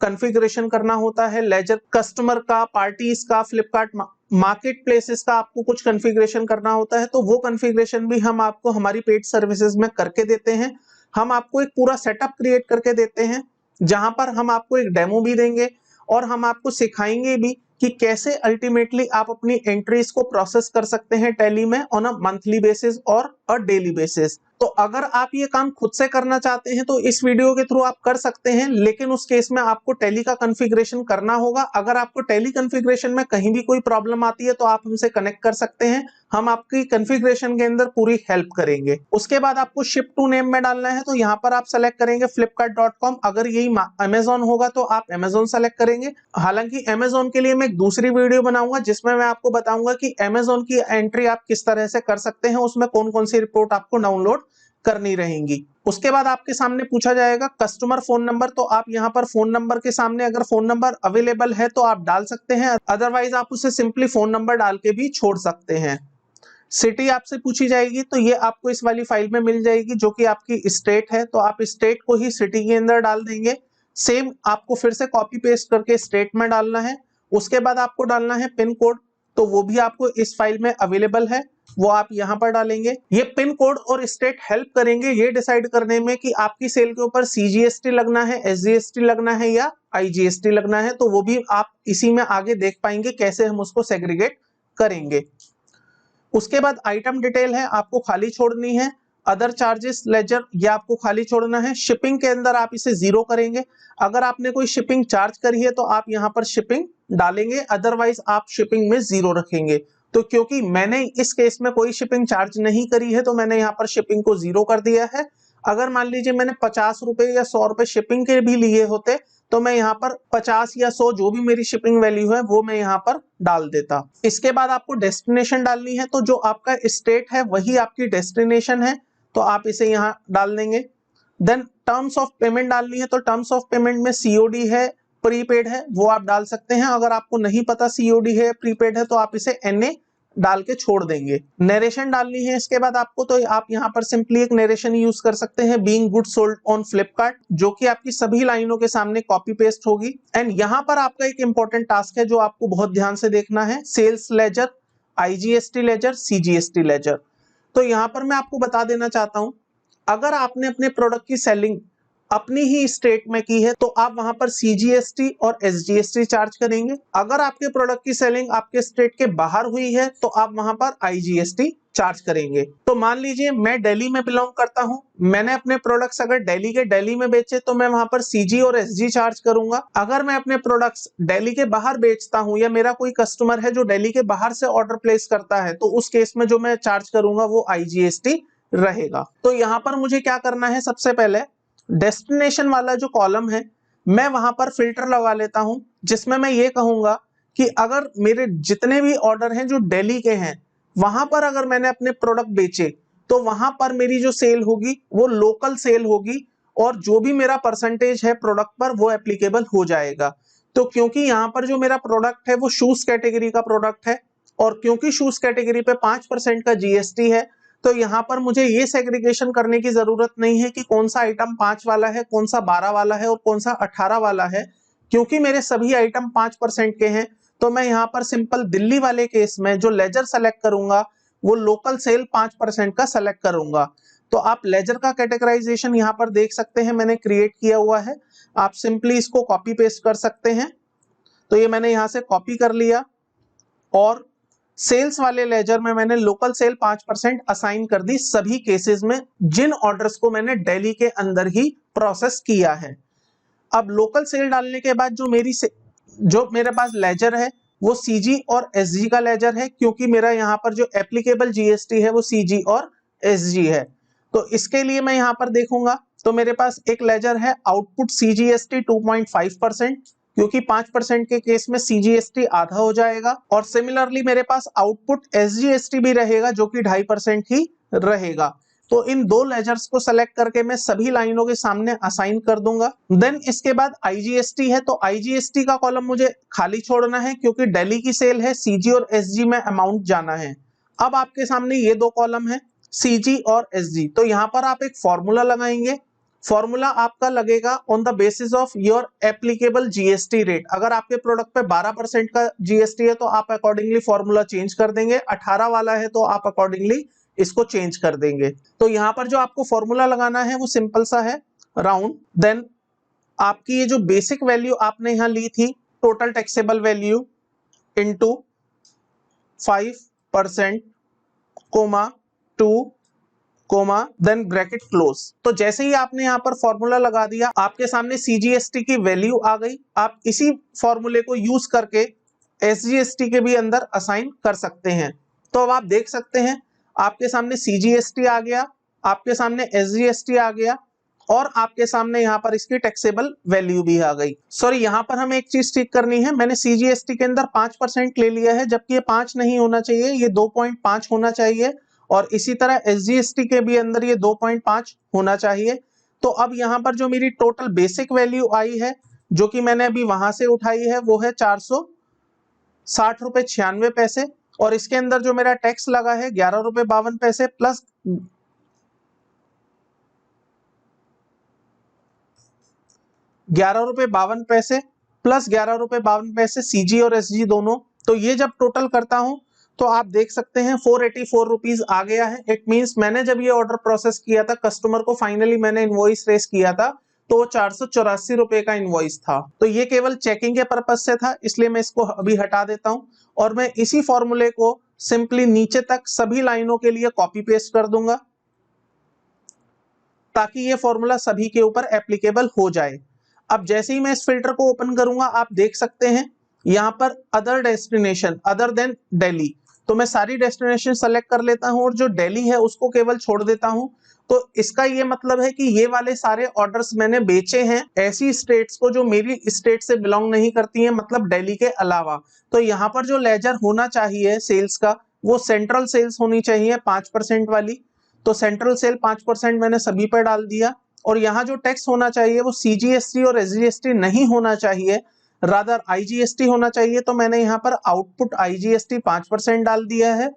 कॉन्फ़िगरेशन करना होता है, लेजर कस्टमर का, पार्टीज का, फ्लिपकार्ट मार्केट प्लेसेस का आपको कुछ कॉन्फ़िगरेशन करना होता है। तो वो कॉन्फ़िगरेशन भी हम आपको हमारी पेड सर्विसेज में करके देते हैं। हम आपको एक पूरा सेटअप क्रिएट करके देते हैं जहां पर हम आपको एक डेमो भी देंगे और हम आपको सिखाएंगे भी कि कैसे अल्टीमेटली आप अपनी एंट्रीज को प्रोसेस कर सकते हैं टैली में ऑन अ मंथली बेसिस और अ डेली बेसिस। तो अगर आप ये काम खुद से करना चाहते हैं तो इस वीडियो के थ्रू आप कर सकते हैं, लेकिन उस केस में आपको टैली का कॉन्फ़िगरेशन करना होगा। अगर आपको टैली कॉन्फ़िगरेशन में कहीं भी कोई प्रॉब्लम आती है तो आप हमसे कनेक्ट कर सकते हैं। हम आपकी कॉन्फ़िगरेशन के अंदर पूरी हेल्प करेंगे। उसके बाद आपको शिप टू नेम में डालना है, तो यहाँ पर आप सेलेक्ट करेंगे flipkart.com। अगर यही अमेजोन होगा तो आप अमेजोन सेलेक्ट करेंगे। हालांकि अमेजोन के लिए मैं एक दूसरी वीडियो बनाऊंगा जिसमें मैं आपको बताऊंगा कि अमेजोन की एंट्री आप किस तरह से कर सकते हैं, उसमें कौन कौन सी रिपोर्ट आपको डाउनलोड करनी रहेंगी। उसके बाद आपके सामने पूछा जाएगा कस्टमर फोन नंबर, तो आप यहाँ पर फोन नंबर के सामने अगर फोन नंबर अवेलेबल है तो आप डाल सकते हैं, अदरवाइज आप उसे सिंपली फोन नंबर डाल के भी छोड़ सकते हैं। सिटी आपसे पूछी जाएगी, तो ये आपको इस वाली फाइल में मिल जाएगी जो कि आपकी स्टेट है, तो आप स्टेट को ही सिटी के अंदर डाल देंगे। सेम आपको फिर से कॉपी पेस्ट करके स्टेट में डालना है। उसके बाद आपको डालना है पिन कोड, तो वो भी आपको इस फाइल में अवेलेबल है, वो आप यहाँ पर डालेंगे। ये पिन कोड और स्टेट हेल्प करेंगे ये डिसाइड करने में कि आपकी सेल के ऊपर CGST लगना है, SGST लगना है या IGST लगना है, तो वो भी आप इसी में आगे देख पाएंगे कैसे हम उसको सेग्रीगेट करेंगे। उसके बाद आइटम डिटेल है, आपको खाली छोड़नी है। अदर चार्जेस लेजर, ये आपको खाली छोड़ना है। शिपिंग के अंदर आप इसे 0 करेंगे। अगर आपने कोई शिपिंग चार्ज करी है तो आप यहाँ पर शिपिंग डालेंगे, अदरवाइज आप शिपिंग में 0 रखेंगे। तो क्योंकि मैंने इस केस में कोई शिपिंग चार्ज नहीं करी है तो मैंने यहाँ पर शिपिंग को 0 कर दिया है। अगर मान लीजिए मैंने 50 रुपए या 100 रुपए शिपिंग के भी लिए होते तो मैं यहाँ पर 50 या 100 जो भी मेरी शिपिंग वैल्यू है वो मैं यहाँ पर डाल देता। इसके बाद आपको डेस्टिनेशन डालनी है, तो जो आपका स्टेट है वही आपकी डेस्टिनेशन है, तो आप इसे यहाँ डाल देंगे। देन टर्म्स ऑफ पेमेंट डालनी है, तो टर्म्स ऑफ पेमेंट में COD है, प्रीपेड है, वो आप डाल सकते हैं। अगर आपको नहीं पता COD है प्रीपेड है तो आप इसे NA डाल के छोड़ देंगे। नरेशन डालनी है इसके बाद आपको, तो आप यहाँ पर सिंपली एक नरेशन यूज कर सकते हैं, being good sold on Flipkart, जो कि आपकी सभी लाइनों के सामने कॉपी पेस्ट होगी। एंड यहाँ पर आपका एक इंपॉर्टेंट टास्क है जो आपको बहुत ध्यान से देखना है, sales ledger, IGST ledger, CGST ledger. तो यहाँ पर मैं आपको बता देना चाहता हूँ, अगर आपने अपने प्रोडक्ट की सेलिंग अपनी ही स्टेट में की है तो आप वहां पर CGST और SGST चार्ज करेंगे। अगर आपके प्रोडक्ट की सेलिंग आपके स्टेट के बाहर हुई है तो आप वहां पर IGST चार्ज करेंगे। तो मान लीजिए मैं दिल्ली में बिलोंग करता हूं, मैंने अपने प्रोडक्ट्स अगर दिल्ली में बेचे तो मैं वहां पर CG और SG चार्ज करूंगा। अगर मैं अपने प्रोडक्ट्स दिल्ली के बाहर बेचता हूं या मेरा कोई कस्टमर है जो दिल्ली के बाहर से ऑर्डर प्लेस करता है तो उस केस में जो मैं चार्ज करूंगा वो IGST रहेगा। तो यहाँ पर मुझे क्या करना है, सबसे पहले डेस्टिनेशन वाला जो कॉलम है मैं वहां पर फिल्टर लगा लेता हूं, जिसमें मैं ये कहूंगा कि अगर मेरे जितने भी ऑर्डर हैं जो दिल्ली के हैं वहां पर अगर मैंने अपने प्रोडक्ट बेचे तो वहां पर मेरी जो सेल होगी वो लोकल सेल होगी और जो भी मेरा परसेंटेज है प्रोडक्ट पर वो एप्लीकेबल हो जाएगा। तो क्योंकि यहाँ पर जो मेरा प्रोडक्ट है वो शूज कैटेगरी का प्रोडक्ट है और क्योंकि शूज कैटेगरी पे 5% का GST है, तो यहाँ पर मुझे ये सेग्रीगेशन करने की जरूरत नहीं है कि कौन सा आइटम 5 वाला है, कौन सा 12 वाला है और कौन सा 18 वाला है। क्योंकि मेरे सभी आइटम 5% के हैं तो मैं यहाँ पर सिंपल दिल्ली वाले केस में जो लेजर सेलेक्ट करूंगा वो लोकल सेल 5% का सेलेक्ट करूंगा। तो आप लेजर का कैटेगराइजेशन यहाँ पर देख सकते हैं, मैंने क्रिएट किया हुआ है, आप सिंपली इसको कॉपी पेस्ट कर सकते हैं। तो ये मैंने यहाँ से कॉपी कर लिया और सेल्स वाले लेजर में मैंने लोकल सेल 5% असाइन कर दी सभी केसेस में जिन ऑर्डर्स को मैंने दिल्ली के अंदर ही प्रोसेस किया है। अब लोकल सेल डालने के बाद जो मेरे पास लेजर है वो CG और SG का लेजर है, क्योंकि मेरा यहाँ पर जो एप्लीकेबल GST है वो CG और SG है। तो इसके लिए मैं यहाँ पर देखूंगा तो मेरे पास एक लेजर है आउटपुट CGST 2.5%, क्योंकि 5% के केस में CGST आधा हो जाएगा, और सिमिलरली मेरे पास आउटपुट SGST भी रहेगा जो कि 2.5% ही रहेगा। तो इन दो लेजर्स को सेलेक्ट करके मैं सभी लाइनों के सामने असाइन कर दूंगा। देन इसके बाद IGST है, तो IGST का कॉलम मुझे खाली छोड़ना है क्योंकि दिल्ली की सेल है, CG और SG में अमाउंट जाना है। अब आपके सामने ये दो कॉलम है CG और SG, तो यहाँ पर आप एक फॉर्मूला लगाएंगे। फॉर्मूला आपका लगेगा on the basis of your applicable GST rate. अगर आपके प्रोडक्ट पे 12% का GST है तो आप अकॉर्डिंगली फॉर्मूला चेंज कर देंगे, 18 वाला है तो आप अकॉर्डिंगली इसको चेंज कर देंगे। तो यहाँ पर जो आपको फॉर्मूला लगाना है वो सिंपल सा है, राउंड, देन आपकी ये जो बेसिक वैल्यू आपने यहाँ ली थी total taxable value into 5% comma 2 comma then bracket close. तो जैसे ही आपने यहाँ पर फॉर्मूला लगा दिया आपके सामने CGST की वैल्यू आ गई। आप इसी फॉर्मूले को यूज करके SGST के भी अंदर असाइन कर सकते हैं। तो अब आप देख सकते हैं आपके सामने CGST आ गया, आपके सामने SGST आ गया और आपके सामने यहाँ पर इसकी टैक्सेबल वैल्यू भी आ गई। सॉरी, यहाँ पर हमें एक चीज ठीक करनी है, मैंने CGST के अंदर 5% ले लिया है, जबकि ये 5 नहीं होना चाहिए, ये 2.5 होना चाहिए और इसी तरह SGST के भी अंदर ये 2.5 होना चाहिए। तो अब यहाँ पर जो मेरी टोटल बेसिक वैल्यू आई है जो कि मैंने अभी वहां से उठाई है वो है 460 रुपए 96 पैसे और इसके अंदर जो मेरा टैक्स लगा है 11 रुपए 52 पैसे प्लस 11 रुपए 52 पैसे प्लस 11 रुपए 52 पैसे CG और SG दोनों। तो ये जब टोटल करता हूं तो आप देख सकते हैं 484 रुपीज आ गया है। इट मींस मैंने जब ये ऑर्डर प्रोसेस किया था, कस्टमर को फाइनली मैंने इनवॉइस रेस किया था तो वो 484 रुपए का इनवॉइस था। तो ये केवल चेकिंग के पर्पज से था, इसलिए मैं इसको अभी हटा देता हूं और मैं इसी फॉर्मूले को सिंपली नीचे तक सभी लाइनों के लिए कॉपी पेस्ट कर दूंगा ताकि ये फॉर्मूला सभी के ऊपर एप्लीकेबल हो जाए। अब जैसे ही मैं इस फिल्टर को ओपन करूंगा आप देख सकते हैं यहाँ पर other destination other than Delhi, तो मैं सारी डेस्टिनेशन सेलेक्ट कर लेता हूं और जो दिल्ली है उसको केवल छोड़ देता हूं। तो इसका ये मतलब है कि ये वाले सारे ऑर्डर्स मैंने बेचे हैं ऐसी स्टेट्स को जो मेरी स्टेट से बिलोंग नहीं करती हैं, मतलब दिल्ली के अलावा। तो यहाँ पर जो लेजर होना चाहिए सेल्स का वो सेंट्रल सेल्स होनी चाहिए 5% वाली, तो सेंट्रल सेल 5% मैंने सभी पर डाल दिया। और यहाँ जो टैक्स होना चाहिए वो CGST और SGST नहीं होना चाहिए, रादर IGST होना चाहिए, तो मैंने यहाँ पर आउटपुट IGST 5% डाल दिया है।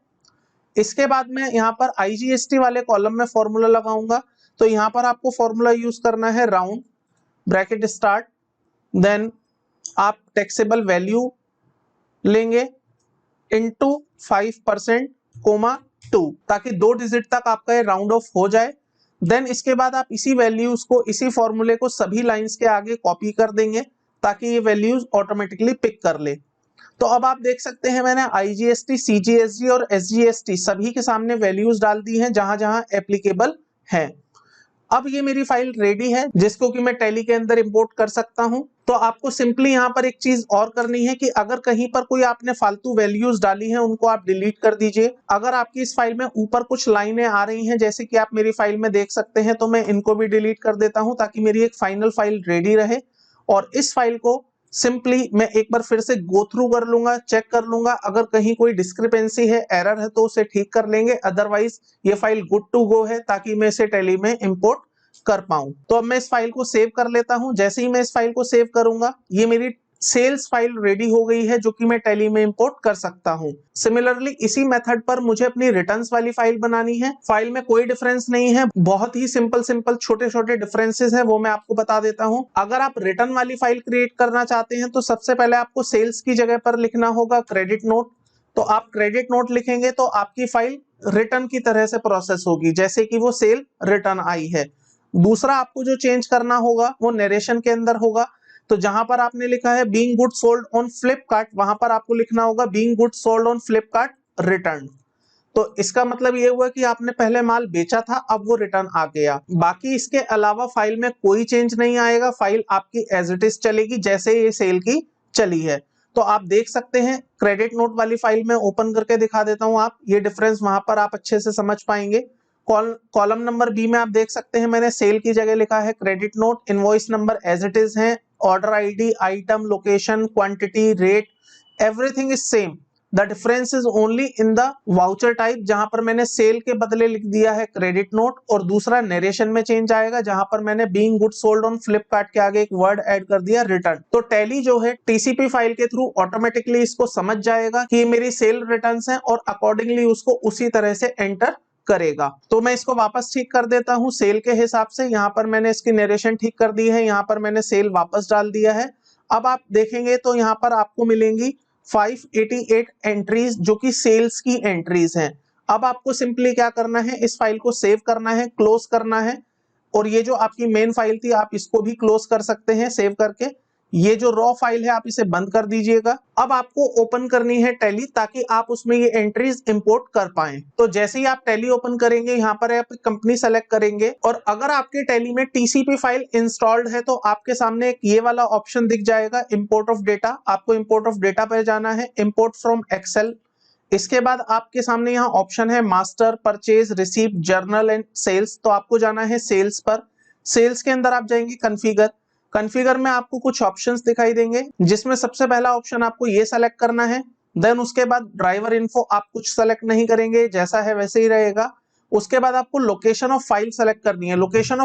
इसके बाद में यहाँ पर IGST वाले कॉलम में फॉर्मूला लगाऊंगा, तो यहाँ पर आपको फॉर्मूला यूज करना है राउंड ब्रैकेट स्टार्ट, देन आप टैक्सेबल वैल्यू लेंगे इनटू 5% कोमा 2, ताकि 2 डिजिट तक आपका ये राउंड ऑफ हो जाए। देन इसके बाद आप इसी वैल्यूज को, इसी फॉर्मूले को सभी लाइंस के आगे कॉपी कर देंगे ताकि ये वैल्यूज ऑटोमेटिकली पिक कर ले। तो अब आप देख सकते हैं मैंने IGST, CGST और SGST सभी के सामने वैल्यूज डाल दी हैं जहां जहां एप्लीकेबल है। अब ये मेरी फाइल रेडी है जिसको कि मैं टैली के अंदर इंपोर्ट कर सकता हूं। तो आपको सिंपली यहाँ पर एक चीज और करनी है कि अगर कहीं पर कोई आपने फालतू वैल्यूज डाली हैं उनको आप डिलीट कर दीजिए। अगर आपकी इस फाइल में ऊपर कुछ लाइनें आ रही हैं जैसे कि आप मेरी फाइल में देख सकते हैं, तो मैं इनको भी डिलीट कर देता हूं ताकि मेरी एक फाइनल फाइल रेडी रहे। और इस फाइल को सिंपली मैं एक बार फिर से गो थ्रू कर लूंगा, चेक कर लूंगा, अगर कहीं कोई डिस्क्रिपेंसी है, एरर है तो उसे ठीक कर लेंगे, अदरवाइज ये फाइल गुड टू गो है ताकि मैं इसे टैली में इंपोर्ट कर पाऊं। तो अब मैं इस फाइल को सेव कर लेता हूं। जैसे ही मैं इस फाइल को सेव करूंगा ये मेरी सेल्स फाइल रेडी हो गई है जो कि मैं टैली में इंपोर्ट कर सकता हूं। सिमिलरली इसी मेथड पर मुझे अपनी रिटर्न्स वाली फाइल बनानी है। फाइल में कोई डिफरेंस नहीं है, बहुत ही सिंपल छोटे छोटे डिफरेंसेस हैं, वो मैं आपको बता देता हूं। अगर आप रिटर्न वाली फाइल क्रिएट करना चाहते हैं तो सबसे पहले आपको सेल्स की जगह पर लिखना होगा क्रेडिट नोट। तो आप क्रेडिट नोट लिखेंगे तो आपकी फाइल रिटर्न की तरह से प्रोसेस होगी जैसे कि वो सेल रिटर्न आई है। दूसरा आपको जो चेंज करना होगा वो नरेशन के अंदर होगा। तो जहां पर आपने लिखा है being goods sold on Flipkart, वहां पर आपको लिखना होगा being goods sold on Flipkart return. तो इसका मतलब ये हुआ कि आपने पहले माल बेचा था, अब वो रिटर्न आ गया। बाकी इसके अलावा फाइल में कोई चेंज नहीं आएगा, फाइल आपकी एज इट इज चलेगी जैसे ये सेल की चली है। तो आप देख सकते हैं क्रेडिट नोट वाली फाइल में ओपन करके दिखा देता हूं, आप ये डिफरेंस वहां पर आप अच्छे से समझ पाएंगे। कॉलम नंबर बी में आप देख सकते हैं मैंने सेल की जगह लिखा है credit note, invoice number as it is है, order ID, item, location, quantity, rate, everything is same. The difference is only in the voucher type, जहां पर मैंने सेल के बदले लिख दिया है क्रेडिट नोट, और दूसरा नरेशन में चेंज आएगा जहां पर मैंने being goods sold on Flipkart के आगे एक वर्ड ऐड कर दिया रिटर्न। तो टैली जो है टीसीपी फाइल के थ्रू ऑटोमेटिकली इसको समझ जाएगा कि ये मेरी सेल रिटर्न्स हैं और अकॉर्डिंगली उसको उसी तरह से एंटर करेगा। तो मैं इसको वापस ठीक कर देता हूं सेल के हिसाब से। यहाँ पर मैंने इसकी नरेशन ठीक कर दी है, यहाँ पर मैंने सेल वापस डाल दिया है। अब आप देखेंगे तो यहाँ पर आपको मिलेंगी 588 एंट्रीज जो कि सेल्स की एंट्रीज हैं। अब आपको सिंपली क्या करना है, इस फाइल को सेव करना है, क्लोज करना है, और ये जो आपकी मेन फाइल थी आप इसको भी क्लोज कर सकते हैं सेव करके। ये जो रॉ फाइल है आप इसे बंद कर दीजिएगा। अब आपको ओपन करनी है टैली ताकि आप उसमें ये एंट्रीज इंपोर्ट कर पाएं। तो जैसे ही आप टैली ओपन करेंगे यहाँ पर आप कंपनी सेलेक्ट करेंगे, और अगर आपके टैली में टीसीपी फाइल इंस्टॉल्ड है तो आपके सामने एक ये वाला ऑप्शन दिख जाएगा इंपोर्ट ऑफ डेटा। आपको इंपोर्ट ऑफ डेटा पर जाना है, इंपोर्ट फ्रॉम एक्सेल, इसके बाद आपके सामने यहाँ ऑप्शन है master, purchase, receipt, journal and sales. तो आपको जाना है सेल्स पर। सेल्स के अंदर आप जाएंगे कॉन्फ़िगर। कॉन्फ़िगर में आपको कुछ ऑप्शंस दिखाई देंगे, जिसमें सबसे पहला ऑप्शन आपको ये सेलेक्ट करना है। देन उसके बाद ड्राइवर इन्फो आप कुछ सेलेक्ट नहीं करेंगे, जैसा है वैसे ही रहेगा। उसके बाद आपको लोकेशन ऑफ फाइल सेलेक्ट करनी है। लोकेशन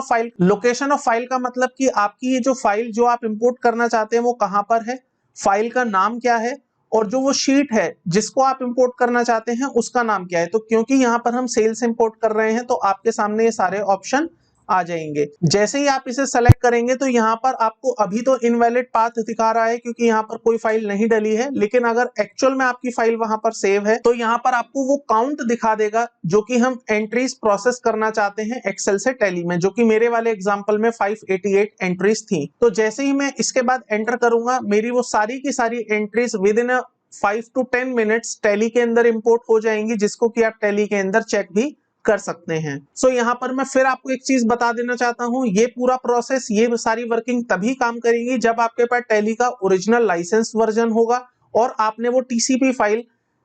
ऑफ फाइल का मतलब कि आपकी ये जो फाइल जो आप इंपोर्ट करना चाहते हैं वो कहां पर है, फाइल का नाम क्या है, और जो वो शीट है जिसको आप इंपोर्ट करना चाहते हैं उसका नाम क्या है। तो क्योंकि यहाँ पर हम सेल्स इंपोर्ट कर रहे हैं तो आपके सामने ये सारे ऑप्शन आ जाएंगे। जैसे ही आप इसे सेलेक्ट करेंगे तो यहाँ पर आपको अभी तो इनवैलिड पाथ दिखा रहा है क्योंकि यहाँ पर कोई फाइल नहीं डली है, लेकिन अगर एक्चुअल में आपकी फाइल वहां पर सेव है तो यहाँ पर आपको वो काउंट दिखा देगा जो कि हम एंट्रीज प्रोसेस करना चाहते हैं एक्सेल से टैली में, जो कि मेरे वाले एग्जांपल में 588 एंट्रीज थी। तो जैसे ही मैं इसके बाद एंटर करूंगा, मेरी वो सारी की सारी entries with in 5 to 10 minutes tally के अंदर इंपोर्ट हो जाएंगी, जिसको कि आप टैली के अंदर चेक भी कर सकते हैं। सो यहाँ पर मैं फिर आपको एक चीज बता देना चाहता हूँ, ये पूरा प्रोसेस, ये सारी वर्किंग तभी काम करेगी जब आपके पास टैली का ओरिजिनल लाइसेंस वर्जन होगा और आपने वो टीसीपी फाइल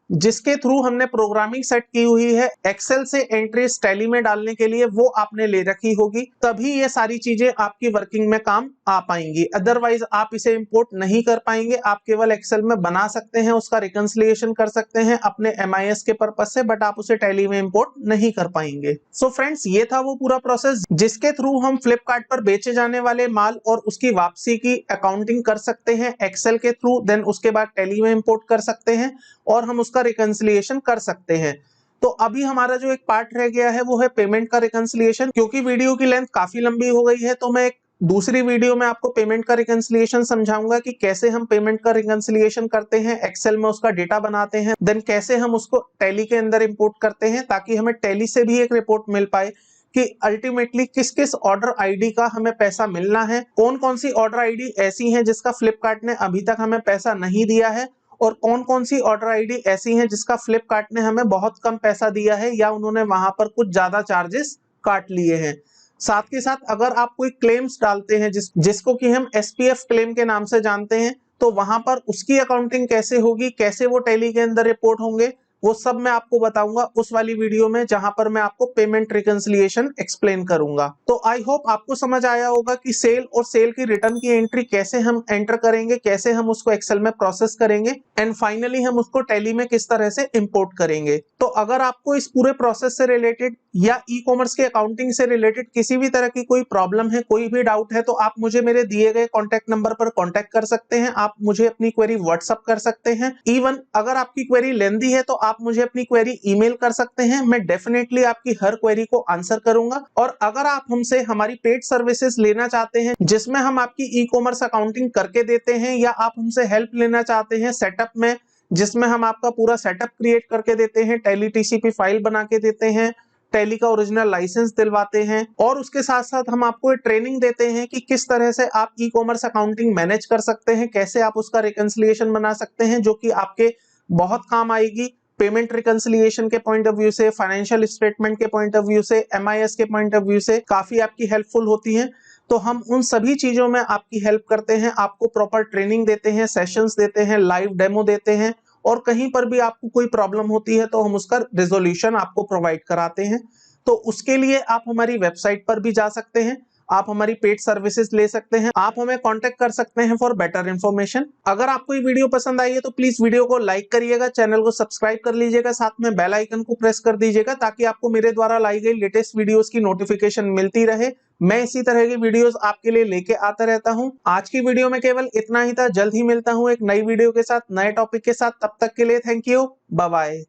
जिसके थ्रू हमने प्रोग्रामिंग सेट की हुई है एक्सेल से एंट्रीज टैली में डालने के लिए, वो आपने ले रखी होगी, तभी ये सारी चीजें आपकी वर्किंग में काम आ पाएंगी। अदरवाइज आप इसे इंपोर्ट नहीं कर पाएंगे। आप केवल एक्सेल में बना सकते हैं, उसका रिकंसिलिएशन कर सकते हैं अपने MIS के पर्पज से, बट आप उसे टैली में इंपोर्ट नहीं कर पाएंगे। सो फ्रेंड्स, ये था वो पूरा प्रोसेस जिसके थ्रू हम फ्लिपकार्ट पर बेचे जाने वाले माल और उसकी वापसी की अकाउंटिंग कर सकते हैं एक्सेल के थ्रू। देन उसके बाद टैली में इंपोर्ट कर सकते हैं और हम उसका रिकंसिलिएशन कर सकते हैं। तो अभी हमारा जो एक पार्ट रह गया है वो है पेमेंट का रिकंसिलिएशन। क्योंकि वीडियो की लेंथ काफी लंबी हो गई है तो मैं एक दूसरी वीडियो में आपको पेमेंट का रिकंसिलिएशन समझाऊंगा कि कैसे हम पेमेंट का रिकंसिलिएशन करते हैं, एक्सेल में उसका डेटा बनाते हैं, देन कैसे हम उसको टैली के अंदर इंपोर्ट करते हैं, ताकि हमें टैली से भी एक रिपोर्ट मिल पाए कि अल्टीमेटली किस किस ऑर्डर आईडी का हमें पैसा मिलना है, कौन कौन सी ऑर्डर आईडी ऐसी हैं जिसका फ्लिपकार्ट ने अभी तक हमें पैसा नहीं दिया है, और कौन कौन सी ऑर्डर आईडी ऐसी हैं जिसका फ्लिपकार्ट ने हमें बहुत कम पैसा दिया है या उन्होंने वहां पर कुछ ज्यादा चार्जेस काट लिए हैं। साथ के साथ अगर आप कोई क्लेम्स डालते हैं जिसको कि हम SPF क्लेम के नाम से जानते हैं, तो वहां पर उसकी अकाउंटिंग कैसे होगी, कैसे वो टैली के अंदर रिपोर्ट होंगे, वो सब मैं आपको बताऊंगा उस वाली वीडियो में जहां पर मैं आपको पेमेंट रिकंसिलिएशन एक्सप्लेन करूंगा। तो आई होप आपको समझ आया होगा कि सेल और सेल की रिटर्न की एंट्री कैसे हम एंटर करेंगे, कैसे हम उसको एक्सेल में प्रोसेस करेंगे, एंड फाइनली हम उसको टैली में किस तरह से इंपोर्ट करेंगे। तो अगर आपको इस पूरे प्रोसेस से रिलेटेड या ई-कॉमर्स की अकाउंटिंग से रिलेटेड किसी भी तरह की कोई प्रॉब्लम है, कोई भी डाउट है, तो आप मुझे मेरे दिए गए कॉन्टैक्ट नंबर पर कॉन्टैक्ट कर सकते हैं। आप मुझे अपनी क्वेरी व्हाट्सएप कर सकते हैं। इवन अगर आपकी क्वेरी लेंथी है तो आप मुझे अपनी क्वेरी ईमेल कर सकते हैं। मैं डेफिनेटली आपकी हर क्वेरी को आंसर करूंगा। और अगर आप हमसे हमारी पेड सर्विसेज लेना चाहते हैं जिसमें हम आपकी ई-कॉमर्स अकाउंटिंग करके देते हैं, या आप हमसे हेल्प लेना चाहते हैं सेटअप में जिसमें हम आपका पूरा सेटअप क्रिएट करके देते हैं, टैली TCP फाइल बना के देते हैं, टैली का ओरिजिनल लाइसेंस दिलवाते हैं, और उसके साथ साथ हम आपको ट्रेनिंग देते हैं कि किस तरह से आप ई-कॉमर्स अकाउंटिंग मैनेज कर सकते हैं, कैसे आप उसका रिकंसिलिएशन बना सकते हैं, जो कि आपके बहुत काम आएगी पेमेंट रिकंसिलिएशन के पॉइंट ऑफ व्यू से, फाइनेंशियल स्टेटमेंट के पॉइंट ऑफ व्यू से, MIS के पॉइंट ऑफ व्यू से काफी आपकी हेल्पफुल होती हैं। तो हम उन सभी चीजों में आपकी हेल्प करते हैं, आपको प्रॉपर ट्रेनिंग देते हैं, सेशंस देते हैं, लाइव डेमो देते हैं, और कहीं पर भी आपको कोई प्रॉब्लम होती है तो हम उसका रिजोल्यूशन आपको प्रोवाइड कराते हैं। तो उसके लिए आप हमारी वेबसाइट पर भी जा सकते हैं, आप हमारी पेड सर्विसेज ले सकते हैं, आप हमें कांटेक्ट कर सकते हैं फॉर बेटर इंफॉर्मेशन। अगर आपको ये वीडियो पसंद आई है तो प्लीज वीडियो को लाइक करिएगा, चैनल को सब्सक्राइब कर लीजिएगा, साथ में बेल आइकन को प्रेस कर दीजिएगा ताकि आपको मेरे द्वारा लाई गई लेटेस्ट वीडियोस की नोटिफिकेशन मिलती रहे। मैं इसी तरह की वीडियोस आपके लिए लेके आता रहता हूं। आज की वीडियो में केवल इतना ही था। जल्द ही मिलता हूं एक नई वीडियो के साथ, नए टॉपिक के साथ। तब तक के लिए थैंक यू, बाय बाय।